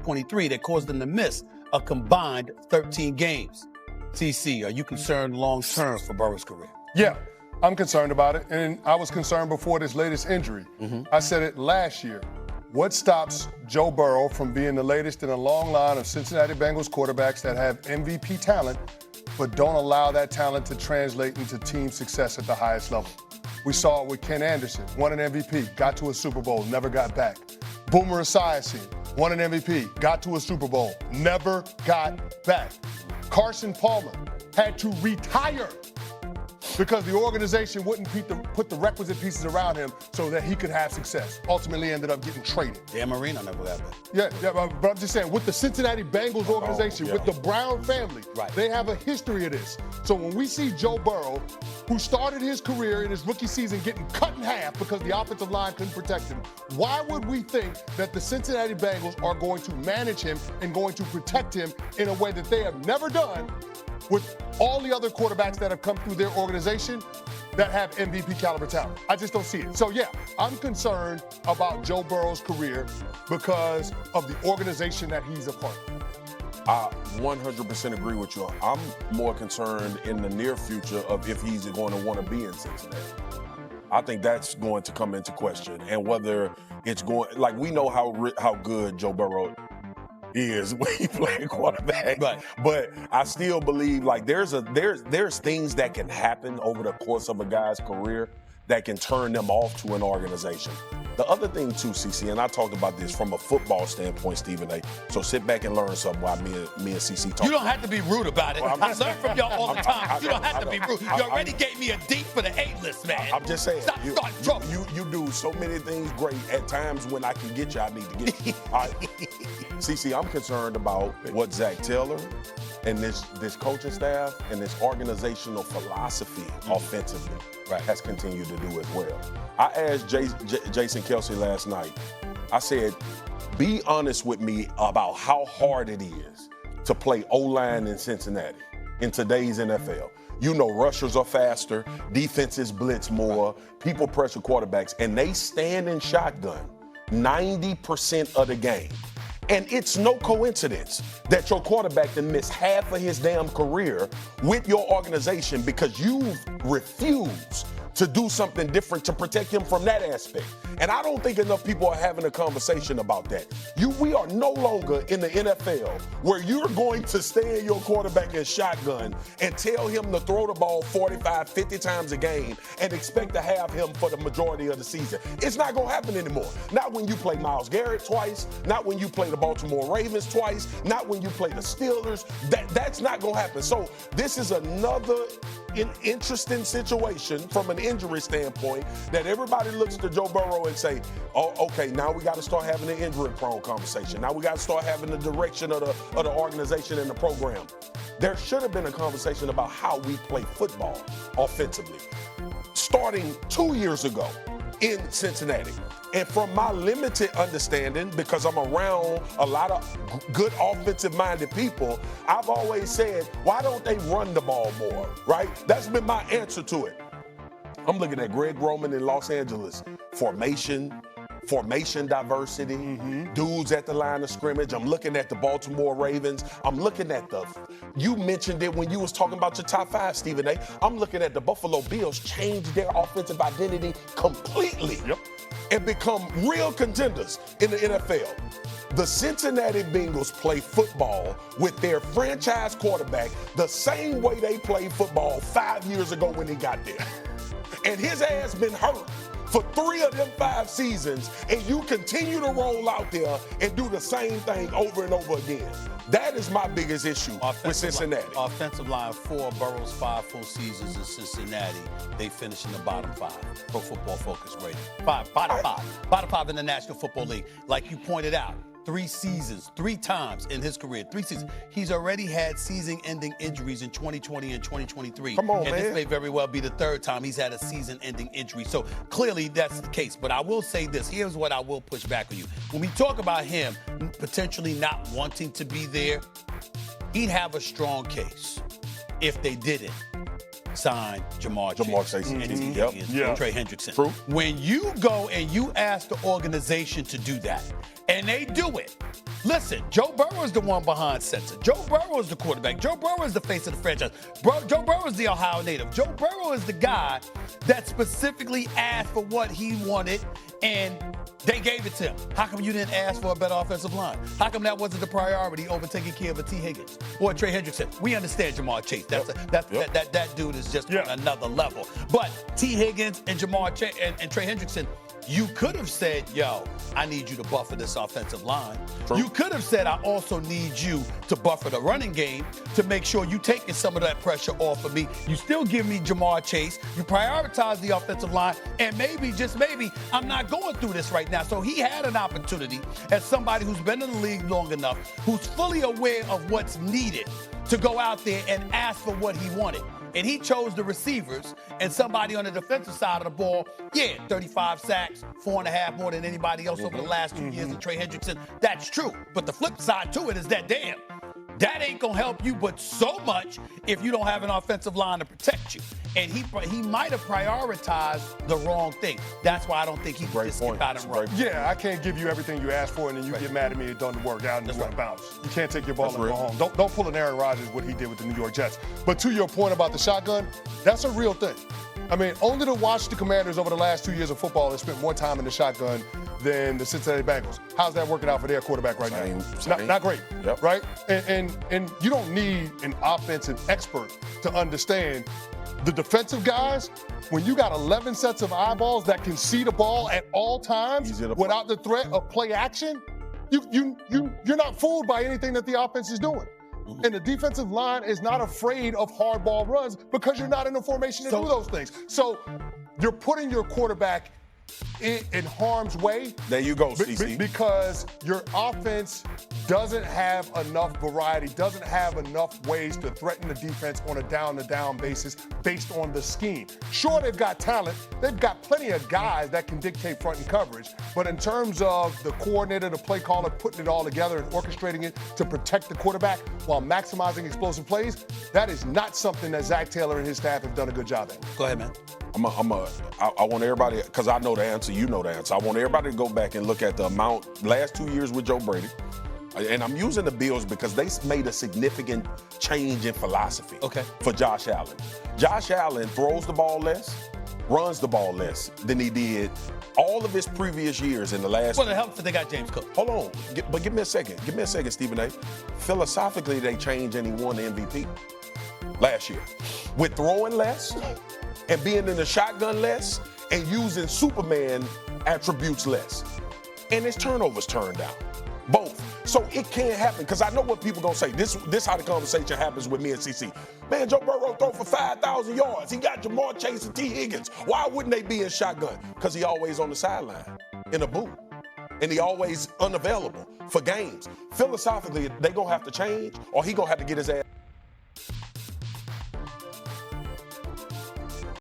2023 that caused them to miss a combined 13 games. CC, are you concerned long-term for Burrow's career? Yeah, I'm concerned about it, and I was concerned before this latest injury. I said it last year. What stops Joe Burrow from being the latest in a long line of Cincinnati Bengals quarterbacks that have MVP talent, but don't allow that talent to translate into team success at the highest level? We saw it with Ken Anderson, won an MVP, got to a Super Bowl, never got back. Boomer Esiason, won an MVP, got to a Super Bowl, never got back. Carson Palmer had to retire because the organization wouldn't put the requisite pieces around him so that he could have success. Ultimately ended up getting traded. Dan Marino never got back. Yeah, but I'm just saying, with the Cincinnati Bengals organization, with the Brown family, they have a history of this. So when we see Joe Burrow, who started his career in his rookie season getting cut in half because the offensive line couldn't protect him, why would we think that the Cincinnati Bengals are going to manage him and going to protect him in a way that they have never done with all the other quarterbacks that have come through their organization that have MVP caliber talent? I just don't see it. So yeah, I'm concerned about Joe Burrow's career because of the organization that he's a part of. I 100% agree with you. I'm more concerned in the near future of if he's going to want to be in Cincinnati. I think that's going to come into question, and whether it's going, like, we know how good Joe Burrow is when he playing quarterback. Right. But I still believe, like, there's things that can happen over the course of a guy's career that can turn them off to an organization. The other thing too, CC, and I talked about this from a football standpoint, Stephen A. So sit back and learn something while me and CC talk. You don't have to be rude about it. I learn from y'all all the time. You don't have to be rude. You already gave me a D for the A-list, man. I'm just saying. Stop starting trouble. You do so many things great. At times when I can get you, I need to get you. All right. CC, I'm concerned about what Zach Taylor and this coaching staff and this organizational philosophy offensively has continued to do as well. I asked Jason Kelce last night, I said, be honest with me about how hard it is to play O-line in Cincinnati in today's NFL. You know, rushers are faster, defenses blitz more, people pressure quarterbacks, and they stand in shotgun 90% of the game. And it's no coincidence that your quarterback done missed half of his damn career with your organization because you refuse to do something different to protect him from that aspect. And I don't think enough people are having a conversation about that. We are no longer in the NFL where you're going to stand your quarterback in shotgun and tell him to throw the ball 45, 50 times a game and expect to have him for the majority of the season. It's not going to happen anymore. Not when you play Myles Garrett twice, not when you play the Baltimore Ravens twice, not when you play the Steelers. That's not going to happen. So this is another interesting situation from an injury standpoint that everybody looks to Joe Burrow and say, oh, okay, now we got to start having an injury-prone conversation. Now we got to start having the direction of the organization and the program. There should have been a conversation about how we play football offensively, starting 2 years ago in Cincinnati. And from my limited understanding, because I'm around a lot of good offensive-minded people, I've always said, why don't they run the ball more, right? That's been my answer to it. I'm looking at Greg Roman in Los Angeles. Formation diversity, dudes at the line of scrimmage. I'm looking at the Baltimore Ravens. I'm looking at you mentioned it when you was talking about your top five, Stephen A. I'm looking at the Buffalo Bills change their offensive identity completely and become real contenders in the NFL. The Cincinnati Bengals play football with their franchise quarterback the same way they played football 5 years ago when he got there. And his ass been hurt for 3 of them 5 seasons, and you continue to roll out there and do the same thing over and over again. That is my biggest issue with Cincinnati. Offensive line 4, Burrow's 5 full seasons in Cincinnati. They finished in the bottom 5. Pro Football Focus rating. Bottom 5 in the National Football League. Like you pointed out, 3 seasons, 3 times in his career, 3 seasons. He's already had season-ending injuries in 2020 and 2023. Come on, and this may very well be the 3rd time he's had a season-ending injury. So clearly that's the case. But I will say this. Here's what I will push back on you. When we talk about him potentially not wanting to be there, he'd have a strong case if they didn't sign Jamar Chase and Trey Hendrickson. True. When you go and you ask the organization to do that, and they do it, Listen, Joe Burrow is the one behind center. Joe Burrow is the quarterback. Joe Burrow is the face of the franchise. Joe Burrow is the Ohio native. Joe Burrow is the guy that specifically asked for what he wanted, and they gave it to him. How come you didn't ask for a better offensive line? How come that wasn't the priority over taking care of a T. Higgins or a Trey Hendrickson? We understand Jamar Chase. That dude is just on another level. But T. Higgins and Jamar Chase and Trey Hendrickson, you could have said, yo, I need you to buffer this offensive line. True. You could have said, I also need you to buffer the running game to make sure you taking some of that pressure off of me. You still give me Jamar Chase. You prioritize the offensive line. And maybe, just maybe, I'm not going through this right now. So he had an opportunity as somebody who's been in the league long enough, who's fully aware of what's needed to go out there and ask for what he wanted. And he chose the receivers and somebody on the defensive side of the ball. 35 sacks, 4.5 more than anybody else over the last 2 years. And Trey Hendrickson, that's true. But the flip side to it is that that ain't gonna help you but so much if you don't have an offensive line to protect you. And he might have prioritized the wrong thing. That's why I don't think he can just skip out and run. Yeah, I can't give you everything you asked for, and then you get mad at me it doesn't work out and you want to bounce. You can't take your ball and go home. Don't pull an Aaron Rodgers what he did with the New York Jets. But to your point about the shotgun, that's a real thing. I mean, only the Washington Commanders over the last 2 years of football have spent more time in the shotgun than the Cincinnati Bengals. How's that working out for their quarterback right now? Not great, right? And you don't need an offensive expert to understand the defensive guys. When you got 11 sets of eyeballs that can see the ball at all times without the threat of play action, you're not fooled by anything that the offense is doing. And the defensive line is not afraid of hard ball runs because you're not in a formation to do those things. So you're putting your quarterback in harm's way. There you go, CC. Because your offense doesn't have enough variety, doesn't have enough ways to threaten the defense on a down-to-down basis based on the scheme. Sure, they've got talent. They've got plenty of guys that can dictate front and coverage. But in terms of the coordinator, the play caller, putting it all together and orchestrating it to protect the quarterback while maximizing explosive plays, that is not something that Zach Taylor and his staff have done a good job at. Go ahead, man. I want everybody, because I know the answer, you know the answer. I want everybody to go back and look at the amount last 2 years with Joe Brady. And I'm using the Bills because they made a significant change in philosophy for Josh Allen. Josh Allen throws the ball less, runs the ball less than he did all of his previous years in the last. Well, it helps that they got James Cook. Hold on, but give me a second. Give me a second, Stephen A. Philosophically, they changed and he won the MVP last year. With throwing less and being in the shotgun less and using Superman attributes less. And his turnovers turned down. Both. So it can't happen, because I know what people gonna say. This how the conversation happens with me and CC. Man, Joe Burrow throw for 5,000 yards. He got Jamar Chase and T. Higgins. Why wouldn't they be in shotgun? Because he always on the sideline in a booth. And he always unavailable for games. Philosophically, they gonna have to change, or he gonna have to get his ass